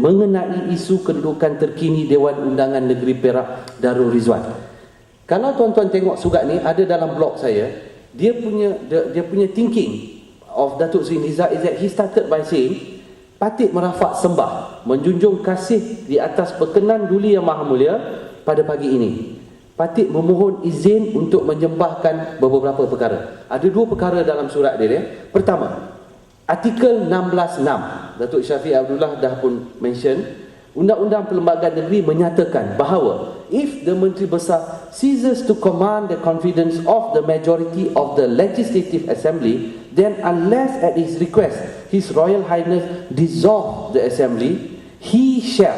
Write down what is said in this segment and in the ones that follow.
mengenai isu kedudukan terkini Dewan Undangan Negeri Perak Darul Rizwan. Kalau tuan-tuan tengok surat ni ada dalam blog saya, dia punya thinking of Datuk Seri Niza is that he started by saying, patut merafak sembah, menjunjung kasih di atas perkenan Duli Yang Maha Mulia pada pagi ini. Patut memohon izin untuk menyembahkan beberapa perkara. Ada dua perkara dalam surat dia. Pertama, artikel 16.6, Datuk Syafiq Abdullah dah pun mention, Undang-Undang Perlembagaan Negeri menyatakan bahawa if the Menteri Besar ceases to command the confidence of the majority of the Legislative Assembly, then unless at his request His Royal Highness dissolve the Assembly, he shall,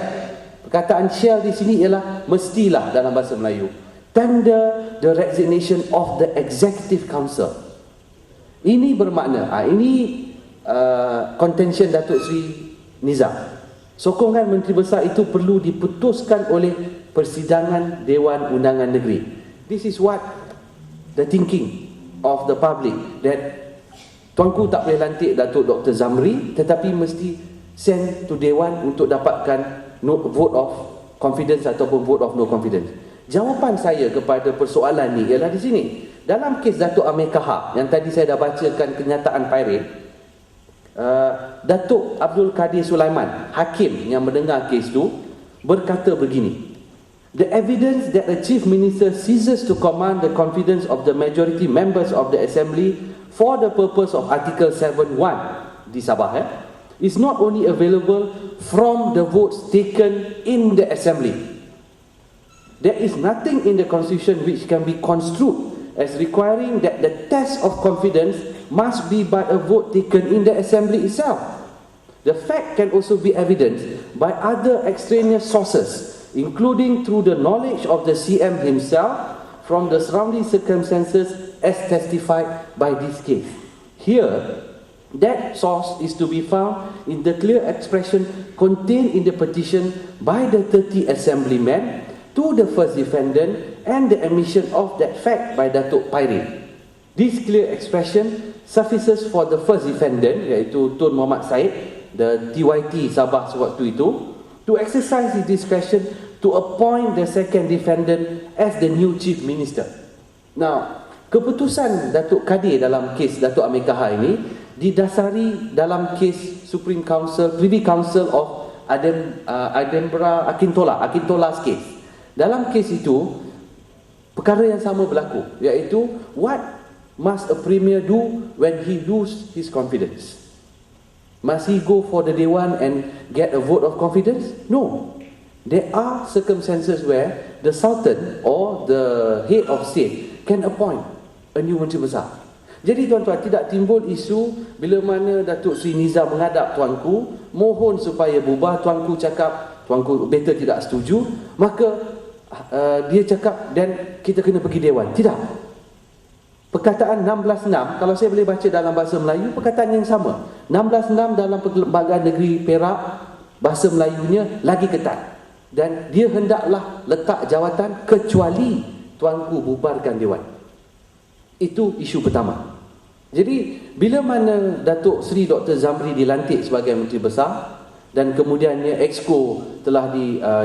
perkataan shall di sini ialah mestilah dalam bahasa Melayu, tender the resignation of the Executive Council. Ini bermakna, ini contention Datuk Seri Niza. Sokongan Menteri Besar itu perlu diputuskan oleh Persidangan Dewan Undangan Negeri. This is what the thinking of the public, that Tuanku tak boleh lantik Datuk Dr. Zamri, tetapi mesti send to Dewan untuk dapatkan vote of confidence ataupun vote of no confidence. Jawapan saya kepada persoalan ni ialah di sini. Dalam kes Datuk Amir Kahar yang tadi saya dah bacakan kenyataan Pirate, Datuk Abdul Kadir Sulaiman, hakim yang mendengar kes itu, berkata begini, the evidence that the Chief Minister ceases to command the confidence of the majority members of the Assembly for the purpose of Article 7.1 di Sabah is not only available from the votes taken in the Assembly. There is nothing in the Constitution which can be construed as requiring that the test of confidence must be by a vote taken in the Assembly itself. The fact can also be evidenced by other extraneous sources, including through the knowledge of the CM himself from the surrounding circumstances as testified by this case. Here, that source is to be found in the clear expression contained in the petition by the 30 assemblymen to the first defendant and the admission of that fact by Datuk Pirate. This clear expression suffices for the first defendant, iaitu Tun Muhammad Said, the TYT Sabah sewaktu itu, to exercise his discretion to appoint the second defendant as the new Chief Minister. Now, keputusan Datuk Kadir dalam kes Datuk Amir Kahar ini didasari dalam kes Supreme Council, Privy Council of Edinburgh Akintola's case. Dalam kes itu, perkara yang sama berlaku, iaitu what must a Premier do when he lose his confidence? Must he go for the Dewan and get a vote of confidence? No. There are circumstances where the Sultan or the head of state can appoint a new Menteri Besar. Jadi tuan-tuan, tidak timbul isu bila mana Datuk Seri Niza menghadap tuanku, mohon supaya bubar, tuanku cakap, tuanku better tidak setuju, maka dia cakap dan kita kena pergi Dewan. Tidak. Perkataan 16.6, kalau saya boleh baca dalam bahasa Melayu, perkataan yang sama. 16.6 dalam Perlembagaan Negeri Perak, bahasa Melayunya lagi ketat. Dan dia hendaklah letak jawatan kecuali tuanku bubarkan Dewan. Itu isu pertama. Jadi, bila mana Datuk Seri Dr. Zamri dilantik sebagai Menteri Besar dan kemudiannya Exco telah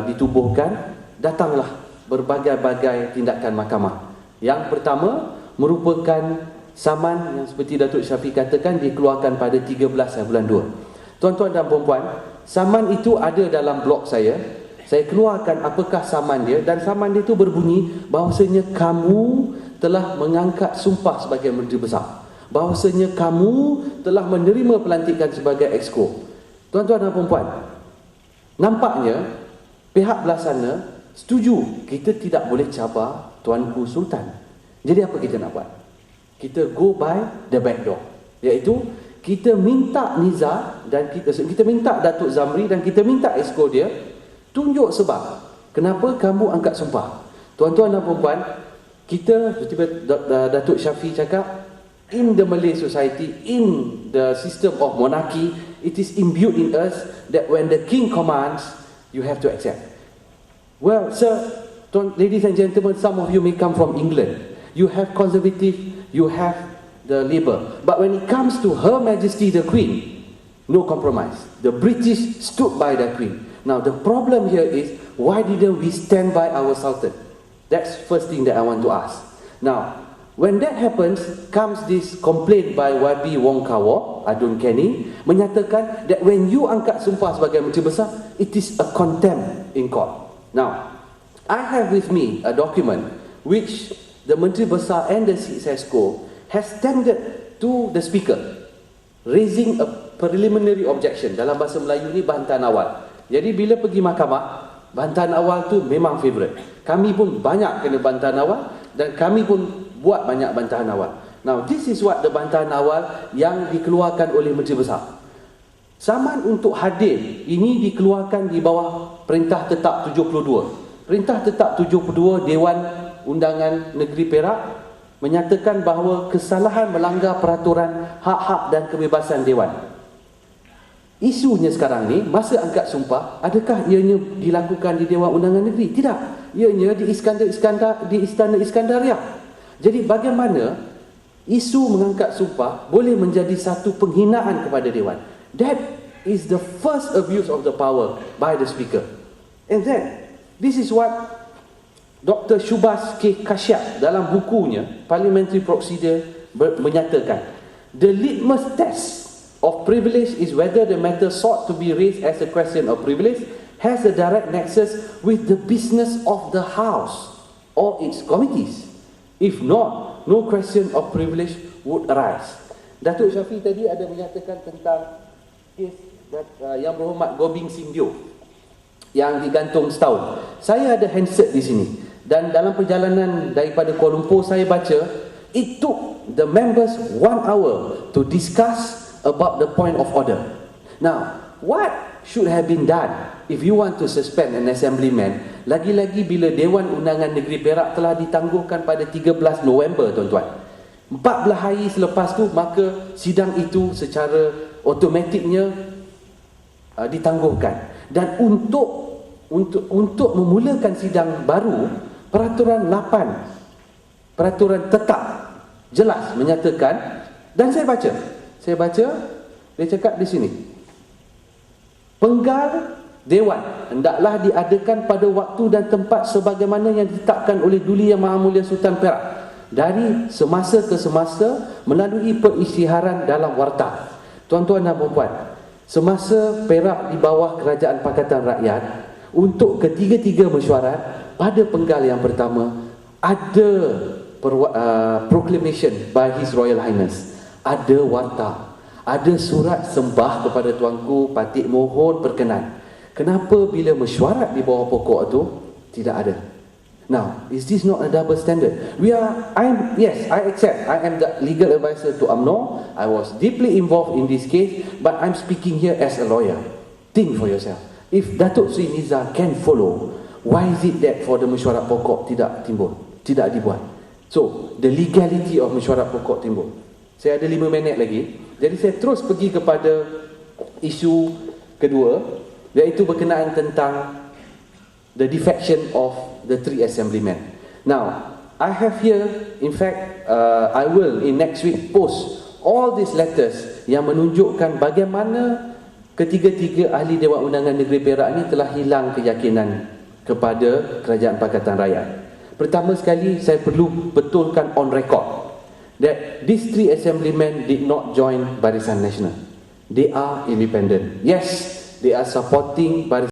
ditubuhkan, datanglah berbagai-bagai tindakan mahkamah. Yang pertama merupakan saman yang seperti Datuk Syafiq katakan dikeluarkan pada 13 bulan 2. Tuan-tuan dan puan-puan, saman itu ada dalam blog saya. Saya keluarkan apakah saman dia, dan saman dia itu berbunyi bahawasanya kamu telah mengangkat sumpah sebagai Menteri Besar. Bahawasanya kamu telah menerima pelantikan sebagai Exco. Tuan-tuan dan puan-puan, nampaknya pihak belah sana setuju kita tidak boleh cabar Tuanku Sultan. Jadi apa kita nak buat? Kita go by the back door, iaitu kita minta Niza dan kita minta Datuk Zamri dan kita minta Exco dia tunjuk sebab kenapa kamu angkat sumpah. Tuan-tuan dan puan-puan, kita seperti Datuk Syafiq cakap, in the Malay society, in the system of monarchy, it is imbued in us that when the king commands, you have to accept. Well, sir, ladies and gentlemen, some of you may come from England. You have Conservative, you have the Labour. But when it comes to Her Majesty the Queen, no compromise. The British stood by the Queen. Now the problem here is, why didn't we stand by our Sultan? That's first thing that I want to ask. Now, when that happens, comes this complaint by YB Wong Kar-wai, Adun Kenny, menyatakan that when you angkat sumpah sebagai Menteri Besar, it is a contempt in court. Now, I have with me a document which the Menteri Besar and the CSESCO has tendered to the Speaker, raising a preliminary objection. Dalam bahasa Melayu ni bantahan awal. Jadi bila pergi mahkamah, bantahan awal tu memang favourite. Kami pun banyak kena bantahan awal dan kami pun buat banyak bantahan awal. Now, this is what the bantahan awal yang dikeluarkan oleh Menteri Besar. Saman untuk hadir ini dikeluarkan di bawah Perintah Tetap 72. Perintah Tetap 72 Dewan Undangan Negeri Perak menyatakan bahawa kesalahan melanggar peraturan hak-hak dan kebebasan Dewan. Isunya sekarang ni, masa angkat sumpah, adakah ianya dilakukan di Dewan Undangan Negeri? Tidak. Ianya di Istana Iskandariah. Jadi bagaimana isu mengangkat sumpah boleh menjadi satu penghinaan kepada Dewan? That is the first abuse of the power by the Speaker. And then, this is what Dr. Shubhas K. Kashyap dalam bukunya Parliamentary Procedure menyatakan. The litmus test of privilege is whether the matter sought to be raised as a question of privilege has a direct nexus with the business of the House or its committees. If not, no question of privilege would arise. Datuk Shafie tadi ada menyatakan tentang kes yang berhormat Gobing Sindio yang digantung setahun. Saya ada handset di sini dan dalam perjalanan daripada Kuala Lumpur saya baca, it took the members 1 hour to discuss about the point of order. Now, what should have been done if you want to suspend an assemblyman, lagi-lagi bila Dewan Undangan Negeri Perak telah ditangguhkan pada 13 November, tuan-tuan. 14 hari selepas tu, maka sidang itu secara automatiknya ditangguhkan. Dan untuk memulakan sidang baru, peraturan 8, peraturan tetap jelas menyatakan, dan saya baca, dia cakap di sini, penggal Dewan hendaklah diadakan pada waktu dan tempat sebagaimana yang ditetapkan oleh Duli Yang Maha Mulia Sultan Perak dari semasa ke semasa melalui perisytiharan dalam warta. Tuan-tuan dan puan-puan, semasa Perak di bawah Kerajaan Pakatan Rakyat, untuk ketiga-tiga mesyuarat, pada penggal yang pertama ada proclamation by His Royal Highness, ada warta, ada surat sembah kepada Tuanku Patik mohon perkenan. Kenapa bila mesyuarat di bawah pokok tu tidak ada? Now, is this not a double standard? Yes, I accept. I am the legal advisor to UMNO. I was deeply involved in this case, but I'm speaking here as a lawyer. Think for yourself. If Datuk Sri Niza can follow, why is it that for the mesyuarat pokok tidak timbul, tidak dibuat? So, the legality of mesyuarat pokok timbul. Saya ada 5 minit lagi. Jadi saya terus pergi kepada isu kedua, iaitu berkenaan tentang the defection of the 3 assemblymen. Now, I have here, in fact, I will in next week post all these letters yang menunjukkan bagaimana ketiga-tiga ahli Dewan Undangan Negeri Perak ini telah hilang keyakinan kepada Kerajaan Pakatan Rakyat. Pertama sekali, saya perlu betulkan on record that these 3 assemblymen did not join Barisan Nasional. They are independent. Yes, they are supporting Barisan